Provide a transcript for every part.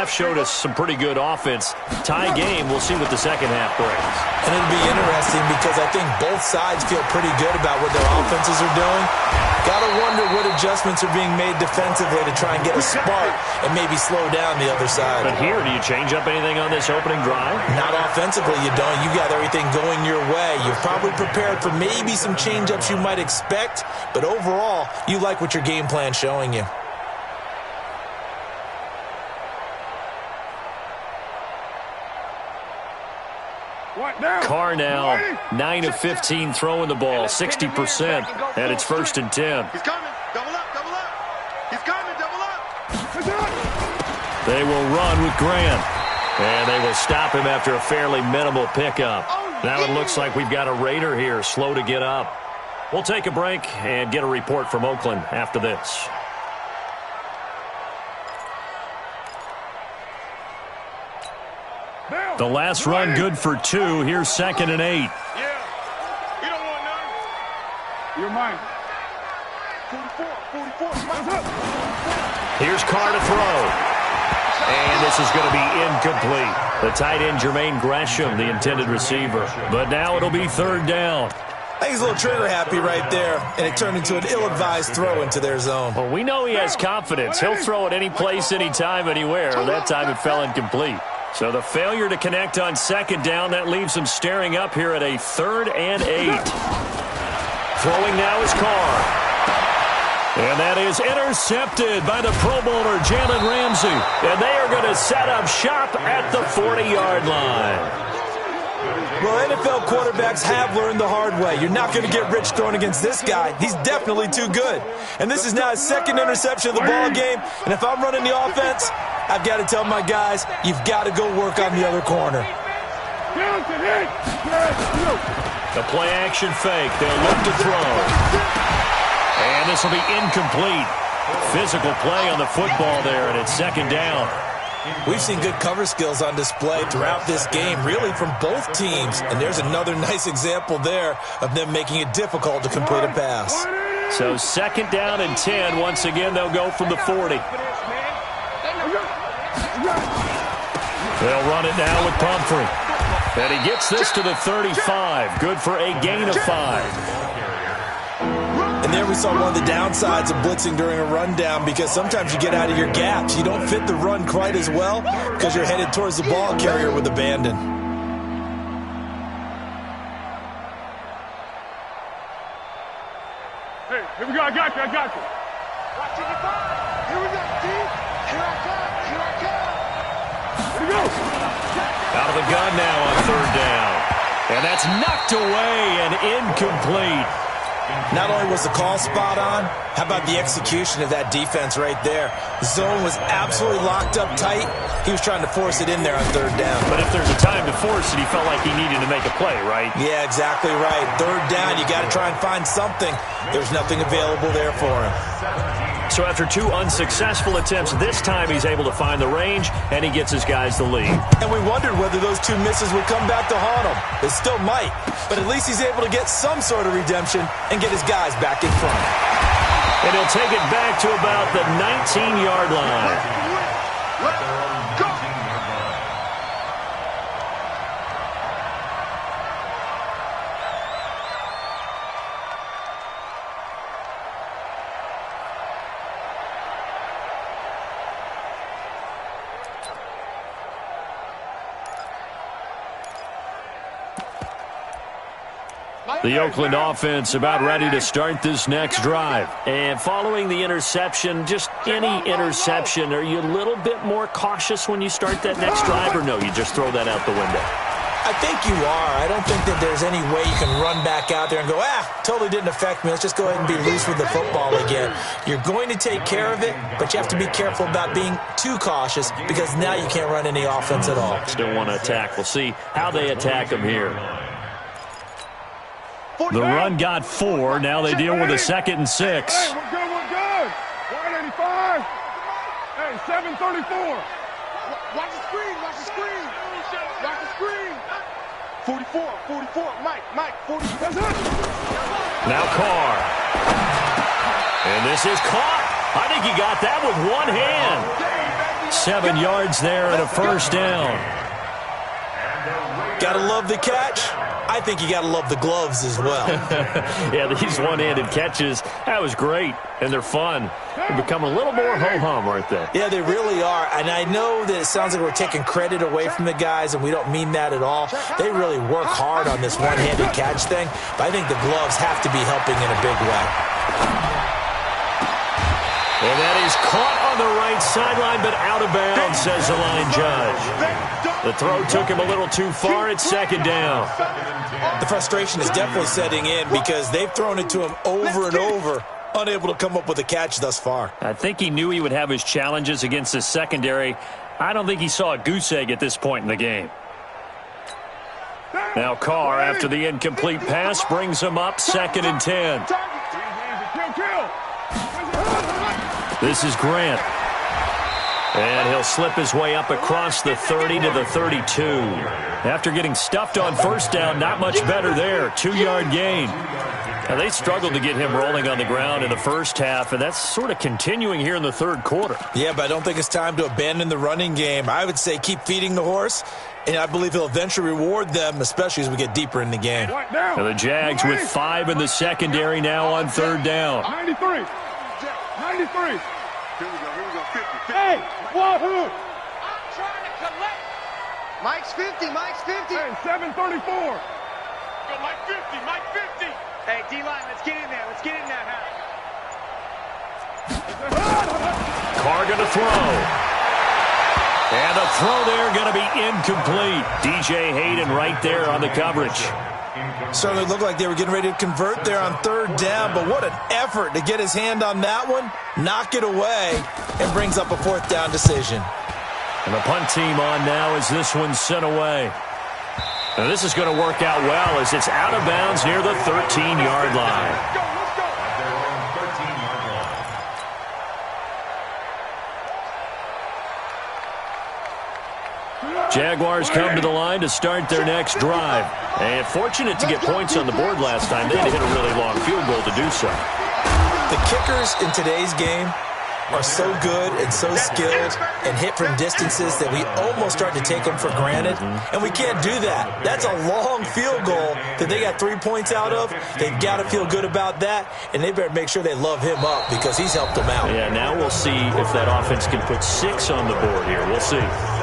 half showed us some pretty good offense. Tie game, we'll see what the second half brings. And it'll be interesting because I think both sides feel pretty good about what their offenses are doing. Got to wonder what adjustments are being made defensively to try and get a spark and maybe slow down the other side. But here, do you change up anything on this opening drive? Not offensively, you don't. You got everything going your way. You've probably prepared for maybe some change-ups you might expect, but overall, you like what your game plan's showing you. Carr now, 9 of 15 throwing the ball, 60%, and it's 1st and 10. He's coming. Double up, double up. He's coming, double up. They will run with Grant, and they will stop him after a fairly minimal pickup. Now it looks like we've got a Raider here, slow to get up. We'll take a break and get a report from Oakland after this. The last run good for 2. Here's 2nd and 8. Yeah. You don't want none. You're mine. 44. Here's Carr to throw. And this is going to be incomplete. The tight end, Jermaine Gresham, the intended receiver. But now it'll be 3rd down. I think he's a little trigger happy right there, and it turned into an ill-advised throw into their zone. Well, we know he has confidence. He'll throw it any place, anytime, anywhere. That time it fell incomplete. So the failure to connect on 2nd down, that leaves them staring up here at a 3rd and 8. Throwing now is Carr. And that is intercepted by the Pro Bowler, Jalen Ramsey. And they are going to set up shop at the 40-yard line. Well, NFL quarterbacks have learned the hard way. You're not going to get rich throwing against this guy. He's definitely too good. And this is now his 2nd interception of the ball game. And if I'm running the offense, I've got to tell my guys, you've got to go work on the other corner. The play-action fake. They'll look to throw. And this will be incomplete. Physical play on the football there, and it's 2nd down. We've seen good cover skills on display throughout this game, really from both teams. And there's another nice example there of them making it difficult to complete a pass. So 2nd down and 10. Once again, they'll go from the 40. They'll run it now with Pumphrey. And he gets this to the 35. Good for a gain of 5. And there we saw one of the downsides of blitzing during a rundown, because sometimes you get out of your gaps. You don't fit the run quite as well because you're headed towards the ball carrier with abandon. Hey, here we go. I got you. Watch it, here we go, Steve. Here I come. Here we go. Out of the gun now on 3rd down. And that's knocked away and incomplete. Not only was the call spot on, how about the execution of that defense right there? The zone was absolutely locked up tight. He was trying to force it in there on 3rd down. But if there's a time to force it, he felt like he needed to make a play, right? Yeah, exactly right. 3rd down, you got to try and find something. There's nothing available there for him. So after 2 unsuccessful attempts, this time he's able to find the range, and he gets his guys the lead. And we wondered whether those 2 misses would come back to haunt him. It still might, but at least he's able to get some sort of redemption and get his guys back in front. And he'll take it back to about the 19-yard line. The Oakland offense about ready to start this next drive. And following the interception, just any interception, are you a little bit more cautious when you start that next drive, or no, you just throw that out the window? I think you are. I don't think that there's any way you can run back out there and go, totally didn't affect me. Let's just go ahead and be loose with the football again. You're going to take care of it, but you have to be careful about being too cautious, because now you can't run any offense at all. Still want to attack. We'll see how they attack them here. The run got 4. Now they deal with a 2nd and 6. Hey, we're good. 185. Hey, 734. Watch the screen. 44. Mike, 44. Now Carr. And this is caught. I think he got that with one hand. 7 yards there and a first down. Gotta love the catch. I think you gotta love the gloves as well. Yeah, these one-handed catches, that was great, and they're fun. They become a little more ho-hum, aren't they? Yeah, they really are. And I know that it sounds like we're taking credit away from the guys, and we don't mean that at all. They really work hard on this one-handed catch thing, but I think the gloves have to be helping in a big way. And that is caught on the right sideline, but out of bounds, says the line judge. The throw took him a little too far. It's second down. The frustration is definitely setting in because they've thrown it to him over and over, unable to come up with a catch thus far. I think he knew he would have his challenges against his secondary. I don't think he saw a goose egg at this point in the game. Now Carr, after the incomplete pass, brings him up 2nd and 10. This is Grant. And he'll slip his way up across the 30 to the 32. After getting stuffed on first down, not much better there. 2-yard gain. Now, they struggled to get him rolling on the ground in the first half, and that's sort of continuing here in the third quarter. Yeah, but I don't think it's time to abandon the running game. I would say keep feeding the horse, and I believe he'll eventually reward them, especially as we get deeper in the game. Now the Jags with 5 in the secondary now on third down. 93. 93. Here we go, 50. Hey, wahoo! I'm trying to collect. Mike's 50, Mike's 50. Hey, 734. Go, Mike 50, Mike 50. Hey, D-line, let's get in there. Let's get in there, Carr going to throw. And a throw there going to be incomplete. DJ Hayden right there on the coverage. Certainly looked like they were getting ready to convert there on third down, but what an effort to get his hand on that one, knock it away, and brings up a 4th down decision. And the punt team on now as this one's sent away. Now this is going to work out well as it's out of bounds near the 13-yard line. Jaguars come to the line to start their next drive. And fortunate to get points on the board last time. They had to hit a really long field goal to do so. The kickers in today's game are so good and so skilled and hit from distances that we almost start to take them for granted. And we can't do that. That's a long field goal that they got 3 points out of. They've got to feel good about that, and they better make sure they love him up because he's helped them out. Yeah, now we'll see if that offense can put 6 on the board here. We'll see.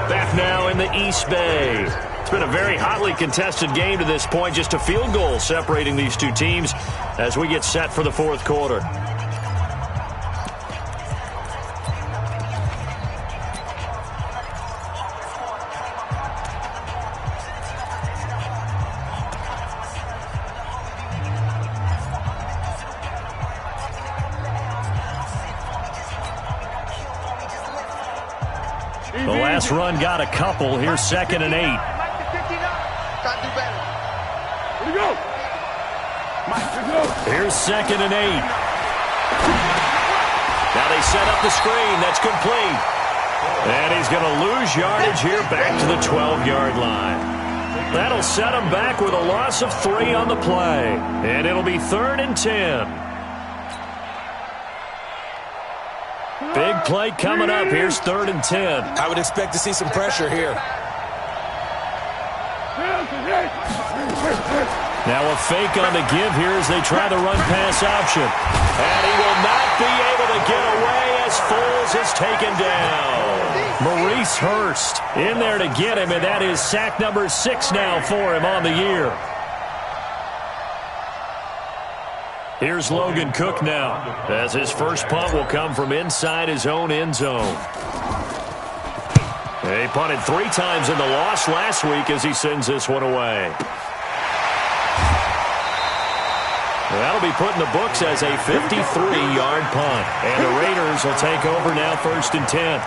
Back now in the East Bay. It's been a very hotly contested game to this point. Just a field goal separating these two teams as we get set for the fourth quarter. The last run got a couple. Here's 2nd and 8. Got to do better. Here we go. Here's 2nd and 8. Now they set up the screen. That's complete. And he's going to lose yardage here back to the 12-yard line. That'll set him back with a loss of 3 on the play. And it'll be 3rd and 10. Big play coming up. Here's 3rd and 10. I would expect to see some pressure here. Now a fake on the give here as they try the run-pass option. And he will not be able to get away as Foles is taken down. Maurice Hurst in there to get him, and that is sack number 6 now for him on the year. Here's Logan Cook now, as his first punt will come from inside his own end zone. He punted 3 times in the loss last week as he sends this one away. That'll be put in the books as a 53-yard punt. And the Raiders will take over now 1st and 10.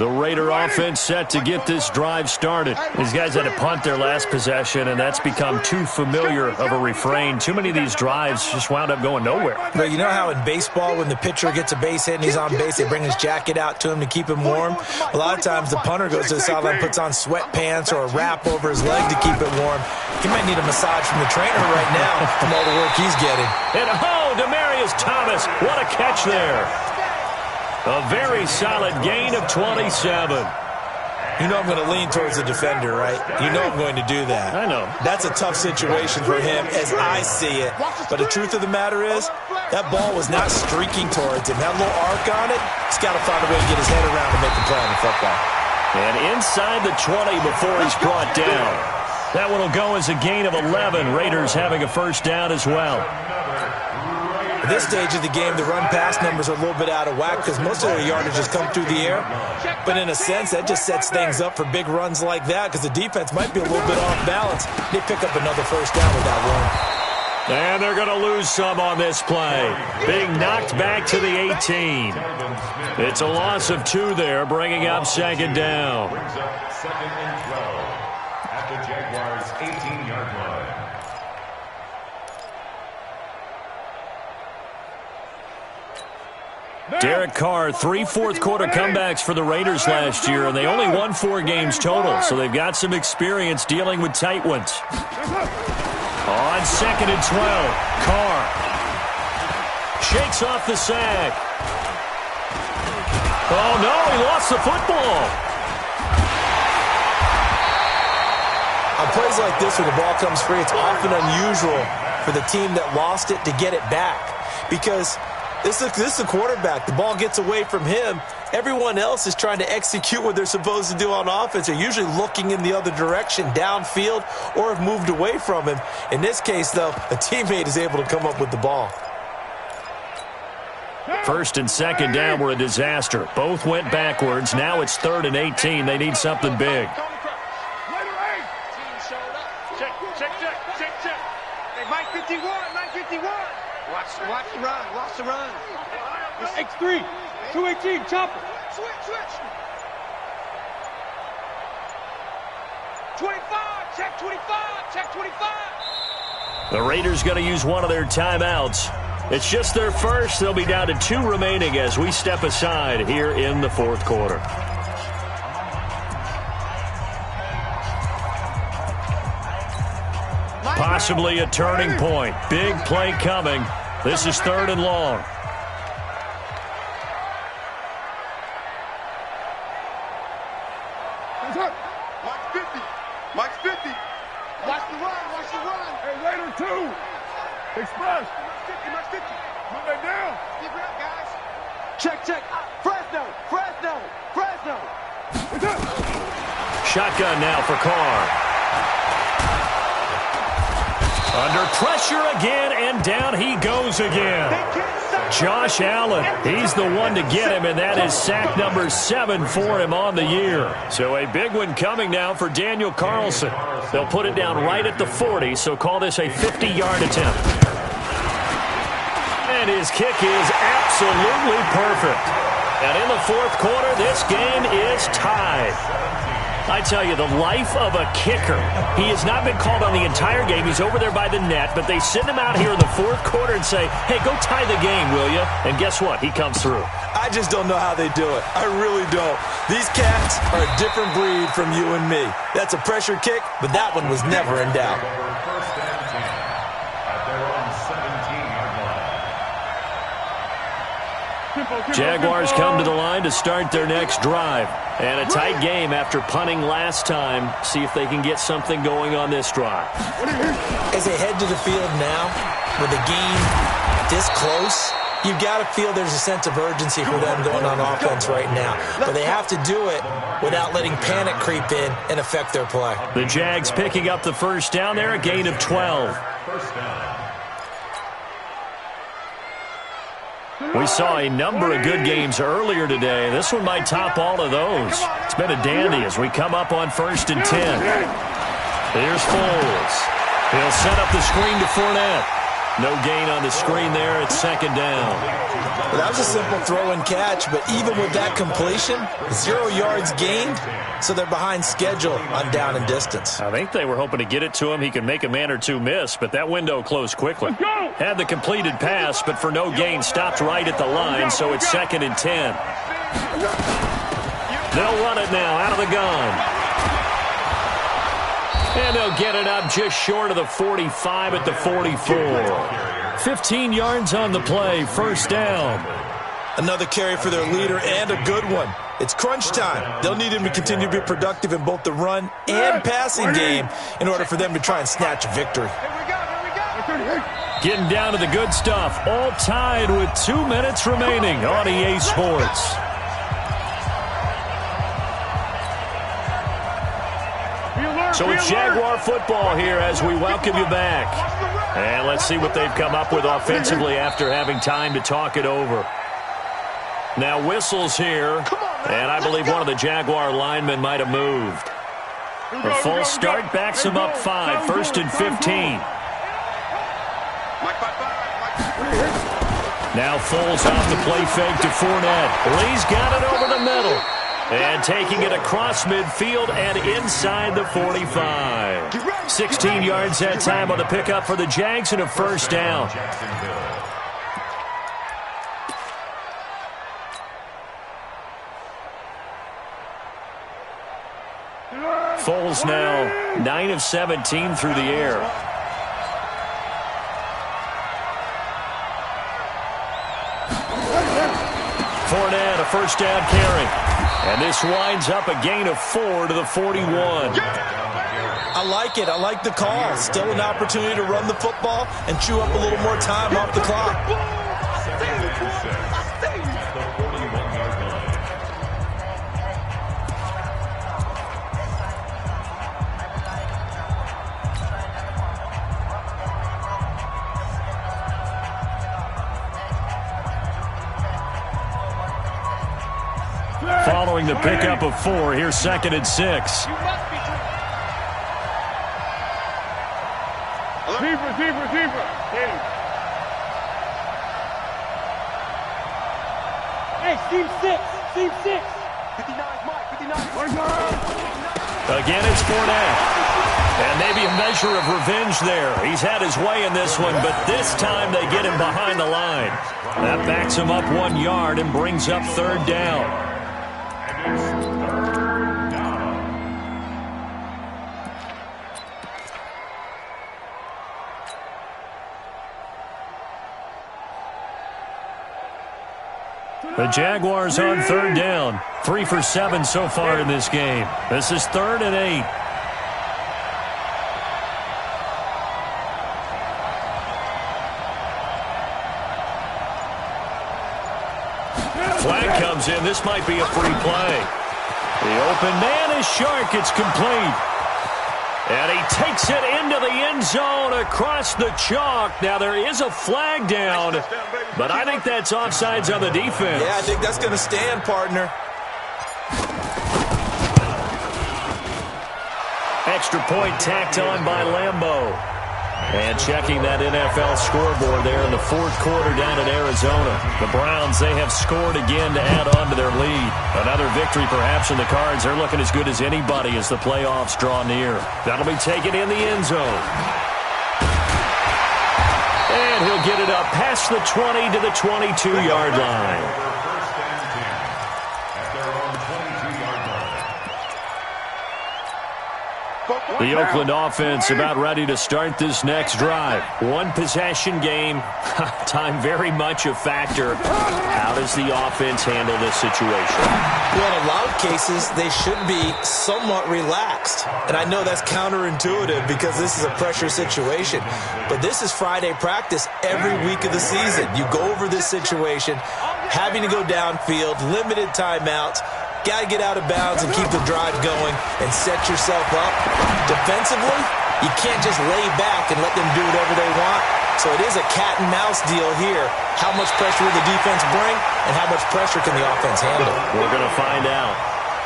The Raider offense set to get this drive started. These guys had to punt their last possession, and that's become too familiar of a refrain. Too many of these drives just wound up going nowhere. But you know how in baseball, when the pitcher gets a base hit and he's on base, they bring his jacket out to him to keep him warm? A lot of times the punter goes to the sideline, puts on sweatpants or a wrap over his leg to keep it warm. He might need a massage from the trainer right now from all the work he's getting. And Demaryius Thomas, what a catch there. A very solid gain of 27. You know I'm going to lean towards the defender, right? You know I'm going to do that. I know. That's a tough situation for him as I see it. But the truth of the matter is, that ball was not streaking towards him. That little arc on it, he's got to find a way to get his head around and make a play on the football. And inside the 20 before he's brought down. That one will go as a gain of 11. Raiders having a first down as well. At this stage of the game, the run-pass numbers are a little bit out of whack because most of their yardage has come through the air. But in a sense, that just sets things up for big runs like that because the defense might be a little bit off balance. They pick up another first down with that run. And they're going to lose some on this play. Being knocked back to the 18. It's a loss of 2 there, bringing up second down. Brings up second and 12 at the Jaguars' 18-yard line. Derek Carr, 3 fourth-quarter comebacks for the Raiders last year, and they only won 4 games total, so they've got some experience dealing with tight ones. On second and 12, Carr shakes off the sack. Oh, no, he lost the football. On plays like this where the ball comes free, it's often unusual for the team that lost it to get it back because this is a quarterback. The ball gets away from him. Everyone else is trying to execute what they're supposed to do on offense. They're usually looking in the other direction, downfield, or have moved away from him. In this case, though, a teammate is able to come up with the ball. First and second down were a disaster. Both went backwards. Now it's 3rd and 18. They need something big. Mike 51, Mike 51. Watch the run, watch the run. X3, 218, chopper. Switch. 25, check 25. The Raiders going to use one of their timeouts. It's just their first. They'll be down to 2 remaining as we step aside here in the fourth quarter. Possibly a turning point. Big play coming. This is 3rd and long. Mike's 50. Watch the run. Hey, Raider 2. Express. Mike's 50. Move that down. Keep it up, guys. Check. Fresno. Shotgun now for Carr. Under pressure again, and down he goes again. Josh Allen, he's the one to get him, and that is sack number 7 for him on the year. So a big one coming now for Daniel Carlson. They'll put it down right at the 40, so call this a 50-yard attempt. And his kick is absolutely perfect. And in the fourth quarter, this game is tied. I tell you, the life of a kicker. He has not been called on the entire game. He's over there by the net, but they send him out here in the fourth quarter and say, hey, go tie the game, will you? And guess what? He comes through. I just don't know how they do it. I really don't. These cats are a different breed from you and me. That's a pressure kick, but that one was never in doubt. First and 10 at their own 17-yard line. Jaguars come to the line to start their next drive. And a tight game after punting last time. See if they can get something going on this drive. As they head to the field now, with the game this close, you've got to feel there's a sense of urgency for them going on offense right now. But they have to do it without letting panic creep in and affect their play. The Jags picking up the first down there, a gain of 12. First down. We saw a number of good games earlier today. This one might top all of those. It's been a dandy as we come up on 1st and 10. Here's Foles. He'll set up the screen to Fournette. No gain on the screen there. It's second down. Well, that was a simple throw and catch, but even with that completion, 0 yards gained, so they're behind schedule on down and distance. I think they were hoping to get it to him. He could make a man or two miss, but that window closed quickly. Had the completed pass, but for no gain, stopped right at the line, so it's second and 10. They'll run it now out of the gun. And they'll get it up just short of the 45 at the 44. 15 yards on the play, first down. Another carry for their leader and a good one. It's crunch time. They'll need him to continue to be productive in both the run and passing game in order for them to try and snatch a victory. Getting down to the good stuff. All tied with 2 minutes remaining on EA Sports. So it's Jaguar football here as we welcome you back. And let's see what they've come up with offensively after having time to talk it over. Now whistles here, and I believe one of the Jaguar linemen might have moved. A false start backs him up 5, first and 15. Now Foles off the play fake to Fournette. Lee's got it over the middle. And taking it across midfield and inside the 45. 16 yards that time on the pickup for the Jags and a first down. Foles now 9 of 17 through the air. Fournette, a first down carry. And this winds up a gain of 4 to the 41. I like it. I like the call. Still an opportunity to run the football and chew up a little more time off the clock. Following the pickup of 4, here's second and 6. Receiver. Hey, Steve 6. 59, Mike. 59. Again, it's Fournette. And maybe a measure of revenge there. He's had his way in this one, but this time they get him behind the line. That backs him up 1 yard and brings up third down. The Jaguars on third down. 3 for 7 so far in this game. This is 3rd and 8. Flag comes in. This might be a free play. The open man is Shark. It's complete. And he takes it into the end zone across the chalk. Now, there is a flag down, but I think that's offsides on the defense. Yeah, I think that's going to stand, partner. Extra point tacked on by Lambeau. And checking that NFL scoreboard there in the 4th quarter down in Arizona. The Browns, they have scored again to add on to their lead. Another victory perhaps in the cards. They're looking as good as anybody as the playoffs draw near. That'll be taken in the end zone. And he'll get it up past the 20 to the 22-yard line. The Oakland offense about ready to start this next drive. 1 possession game. Time very much a factor. How does the offense handle this situation? Well, in a lot of cases, they should be somewhat relaxed. And I know that's counterintuitive because this is a pressure situation. But this is Friday practice every week of the season. You go over this situation, having to go downfield, limited timeouts. Got to get out of bounds and keep the drive going and set yourself up. Defensively, you can't just lay back and let them do whatever they want. So it is a cat and mouse deal here. How much pressure will the defense bring and how much pressure can the offense handle? We're going to find out.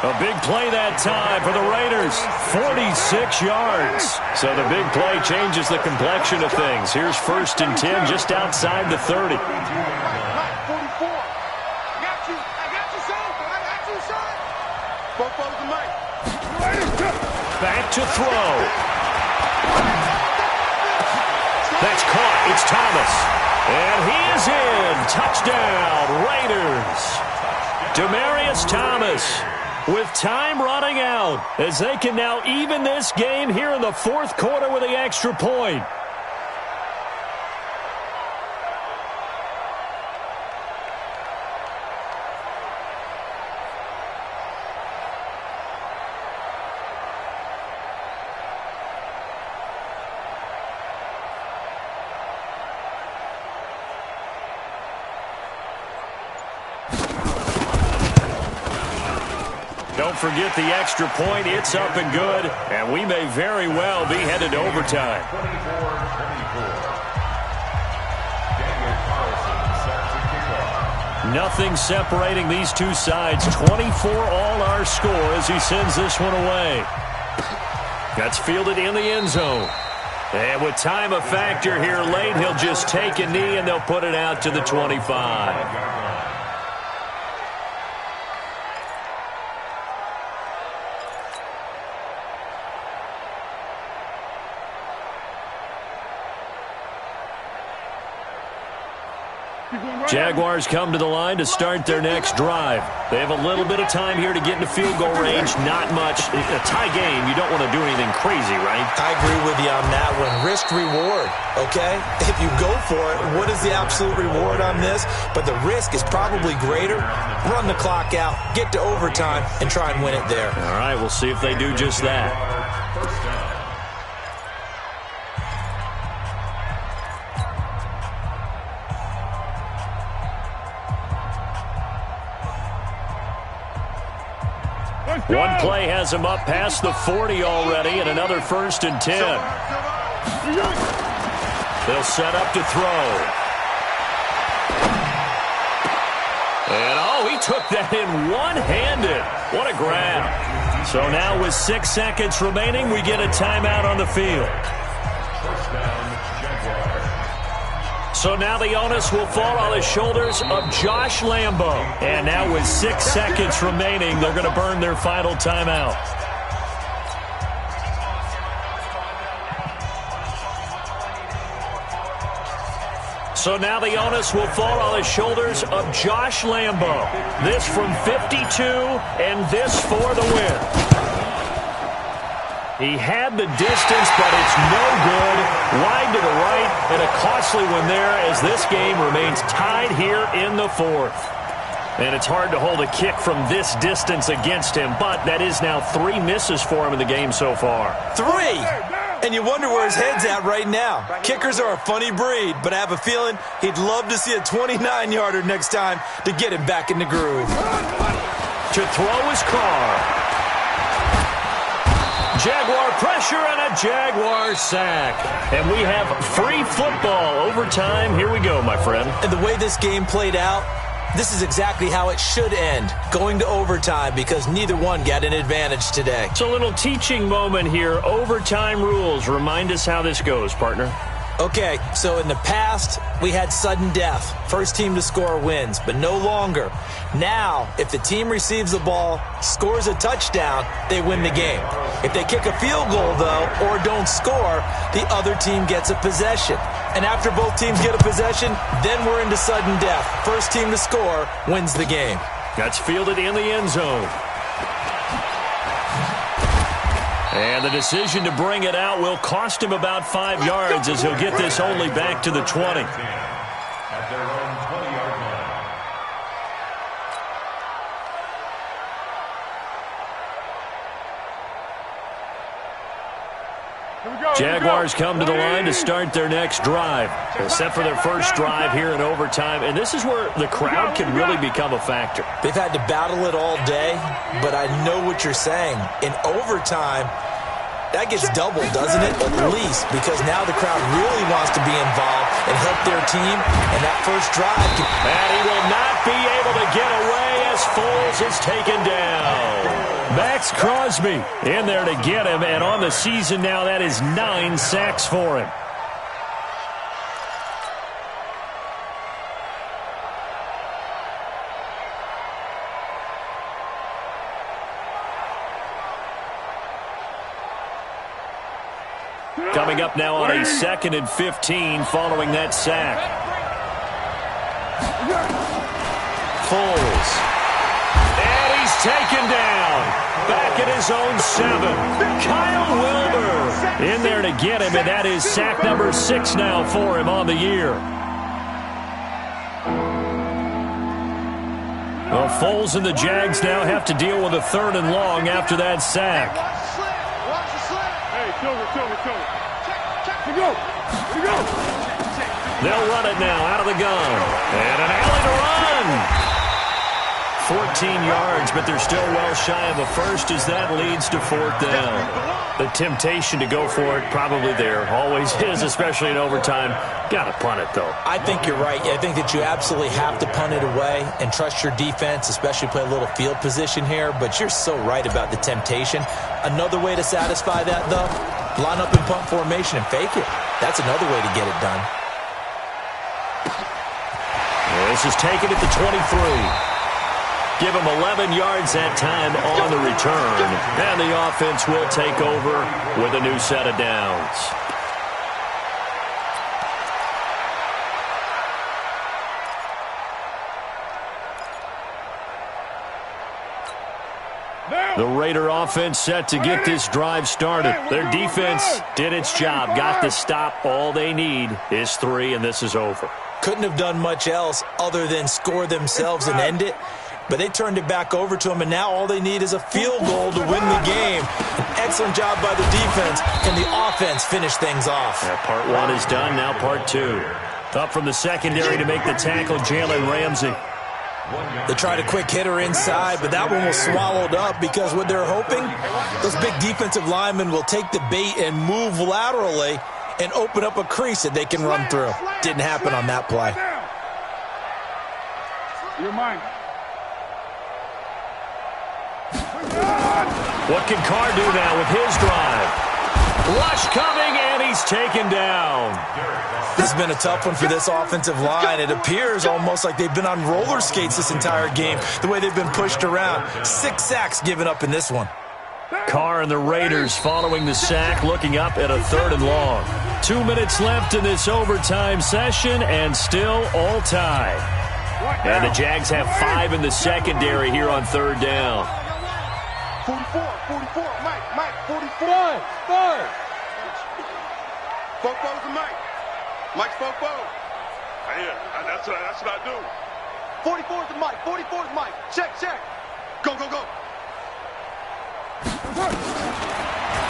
A big play that time for the Raiders. 46 yards. So the big play changes the complexion of things. Here's 1st and 10 just outside the 30. 44. I got you, son. I got you, son. Both of the mic. Back to throw. That's caught. It's Thomas. And he is in. Touchdown, Raiders. Demaryius Thomas with time running out as they can now even this game here in the 4th quarter with the extra point. Don't forget the extra point. It's up and good, and we may very well be headed to overtime. 24-24. Daniel Carlson set to kick off. Nothing separating these two sides. 24 all our score as he sends this one away. That's fielded in the end zone. And with time a factor here late, he'll just take a knee and they'll put it out to the 25. Jaguars come to the line to start their next drive. They have a little bit of time here to get into field goal range. Not much. A tie game, you don't want to do anything crazy, right? I agree with you on that one. Risk reward, okay? If you go for it, what is the absolute reward on this? But the risk is probably greater. Run the clock out, get to overtime, and try and win it there. All right, we'll see if they do just that. First down. One play has him up past the 40 already, and another 1st and 10. They'll set up to throw. And, oh, he took that in one-handed. What a grab. So now with 6 seconds remaining, we get a timeout on the field. First down, Jaguars. So now the onus will fall on the shoulders of Josh Lambo. And now with 6 seconds remaining, they're going to burn their final timeout. So now the onus will fall on the shoulders of Josh Lambo. This from 52 and this for the win. He had the distance, but it's no good. Wide to the right, and a costly one there as this game remains tied here in the 4th. And it's hard to hold a kick from this distance against him, but that is now 3 misses for him in the game so far. 3! And you wonder where his head's at right now. Kickers are a funny breed, but I have a feeling he'd love to see a 29-yarder next time to get him back in the groove. To throw is Carr. Jaguar pressure and a Jaguar sack. And we have free football overtime. Here we go, my friend. And the way this game played out, this is exactly how it should end, going to overtime, because neither one got an advantage today. It's a little teaching moment here. Overtime rules. Remind us how this goes, partner. Okay, so in the past, we had sudden death. First team to score wins, but no longer. Now, if the team receives the ball, scores a touchdown, they win the game. If they kick a field goal, though, or don't score, the other team gets a possession. And after both teams get a possession, then we're into sudden death. First team to score wins the game. That's fielded in the end zone. And the decision to bring it out will cost him about 5 yards as he'll get this only back to the 20. At their own 20-yard line. Jaguars come to the line to start their next drive. They're set for their first drive here in overtime, and this is where the crowd can really become a factor. They've had to battle it all day, but I know what you're saying. In overtime, that gets doubled, doesn't it? At least, because now the crowd really wants to be involved and help their team, and that first drive And he will not be able to get away as Foles is taken down. Max Crosby in there to get him, and on the season now, that is 9 sacks for him. Coming up now on a 2nd and 15 following that sack. Foles. And he's taken down. Back at his own 7. Kyle Wilber in there to get him, and that is sack number 6 now for him on the year. Well, Foles and the Jags now have to deal with a 3rd and long after that sack. They'll run it now out of the gun. And an alley to run. 14 yards, but they're still well shy of a first as that leads to 4th down. The temptation to go for it probably there. Always is, especially in overtime. Got to punt it, though. I think you're right. I think that you absolutely have to punt it away and trust your defense, especially play a little field position here. But you're so right about the temptation. Another way to satisfy that, though, line up in punt formation and fake it. That's another way to get it done. This is taken at the 23. Give him 11 yards that time on the return. And the offense will take over with a new set of downs. The Raider offense set to get this drive started. Their defense did its job, got the stop. All they need is 3, and this is over. Couldn't have done much else other than score themselves and end it. But they turned it back over to them, and now all they need is a field goal to win the game. An excellent job by the defense. Can the offense finish things off? Yeah, part 1 is done, now part 2. Up from the secondary to make the tackle, Jalen Ramsey. They tried a quick hitter inside, but that one was swallowed up because what they're hoping, those big defensive linemen will take the bait and move laterally and open up a crease that they can run through. Didn't happen on that play. You're mine. What can Carr do now with his drive? Rush coming, and he's taken down. This has been a tough one for this offensive line. It appears almost like they've been on roller skates this entire game, the way they've been pushed around. 6 sacks given up in this one. Carr and the Raiders following the sack, looking up at a 3rd and long. 2 minutes left in this overtime session, and still all tied. And the Jags have 5 in the secondary here on 3rd down. 44, Mike, 44. Fine. Fofo's the Mike. Mike's Fofo. Yeah, that's what I do. 44's the Mike, 44's Mike. Check. Go.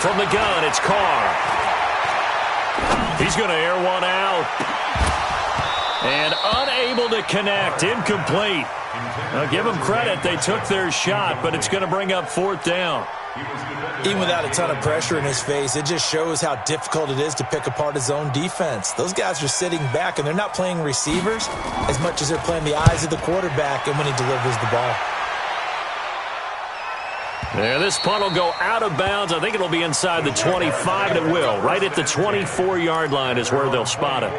From the gun, it's Carr. He's going to air one out. And unable to connect, incomplete. Now, give them credit, they took their shot, but it's going to bring up 4th down. Even without a ton of pressure in his face, it just shows how difficult it is to pick apart his own defense. Those guys are sitting back, and they're not playing receivers as much as they're playing the eyes of the quarterback and when he delivers the ball. There, this punt will go out of bounds. I think it'll be inside the 25, and it will. Right at the 24-yard line is where they'll spot it.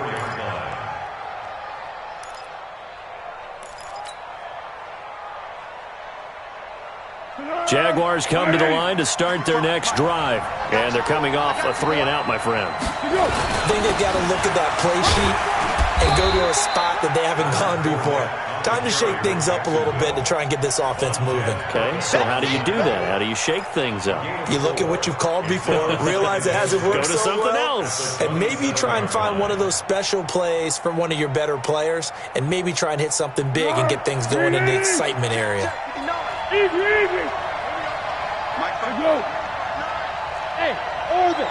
Jaguars come to the line to start their next drive. And they're coming off a 3-and-out, my friend. I think they've got to look at that play sheet and go to a spot that they haven't gone before. Time to shake things up a little bit to try and get this offense moving. Okay, so how do you do that? How do you shake things up? You look at what you've called before, realize it hasn't worked Go to so something well, else. and maybe try and find one of those special plays from one of your better players, and maybe try and hit something big and get things going in the excitement area. Easy. Mike, go. Hey, over.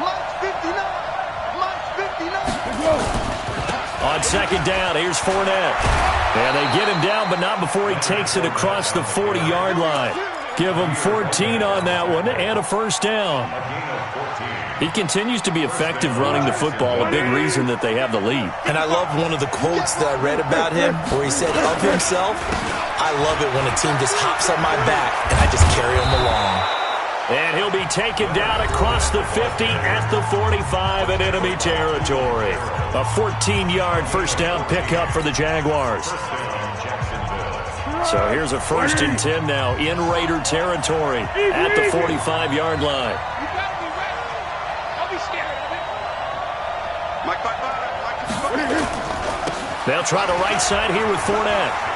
Mike's 59. Go. On 2nd down, here's Fournette. And they get him down, but not before he takes it across the 40-yard line. Give him 14 on that one and a 1st down. He continues to be effective running the football, a big reason that they have the lead. And I love one of the quotes that I read about him where he said of himself, I love it when a team just hops on my back and I just carry them along. And he'll be taken down across the 50 at the 45 in enemy territory. A 14-yard first down pickup for the Jaguars. So here's a 1st and 10 now in Raider territory at the 45-yard line. You gotta be ready. Don't be scared of it. They'll try the right side here with Fournette.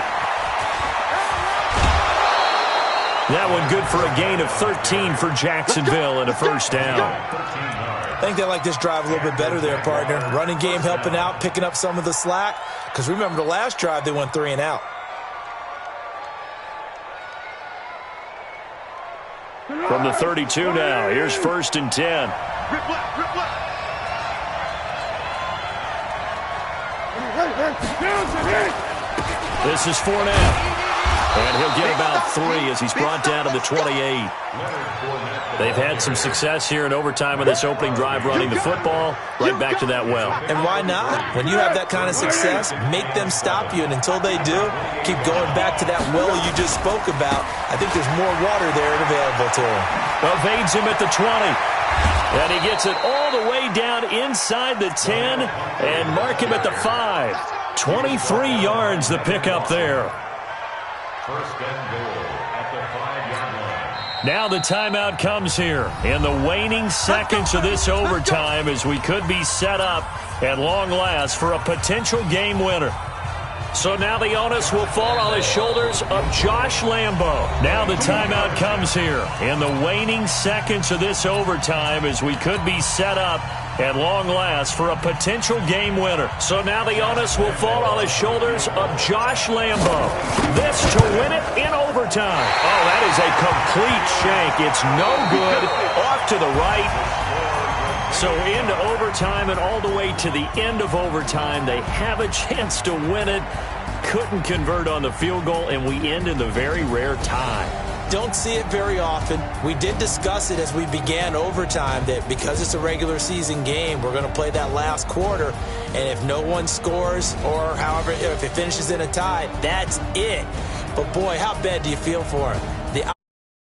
That one good for a gain of 13 for Jacksonville and a first down. I think they like this drive a little bit better there, partner. Running game helping out, picking up some of the slack. Because remember the last drive, they went 3 and out. From the 32 now, here's 1st and 10. Rip left, rip left. This is Fournette. And he'll get about 3 as he's brought down to the 28. They've had some success here in overtime in this opening drive running the football. Right back to that well. And why not? When you have that kind of success, make them stop you. And until they do, keep going back to that well you just spoke about. I think there's more water there available to him. Evades him at the 20. And he gets it all the way down inside the 10 and mark him at the 5. 23 yards the pickup there. First and goal at the 5-yard line. Now the timeout comes here in the waning seconds of this overtime as we could be set up at long last for a potential game winner. So now the onus will fall on the shoulders of Josh Lambo. Now the timeout comes here in the waning seconds of this overtime as we could be set up at long last for a potential game winner. So now the onus will fall on the shoulders of Josh Lambo. This to win it in overtime. Oh, that is a complete shank. It's no good. Off to the right. So into overtime and all the way to the end of overtime. They have a chance to win it. Couldn't convert on the field goal, and we end in the very rare tie. Don't see it very often. We did discuss it as we began overtime that because it's a regular season game, we're going to play that last quarter. And if no one scores or however, if it finishes in a tie, that's it. But boy, how bad do you feel for him?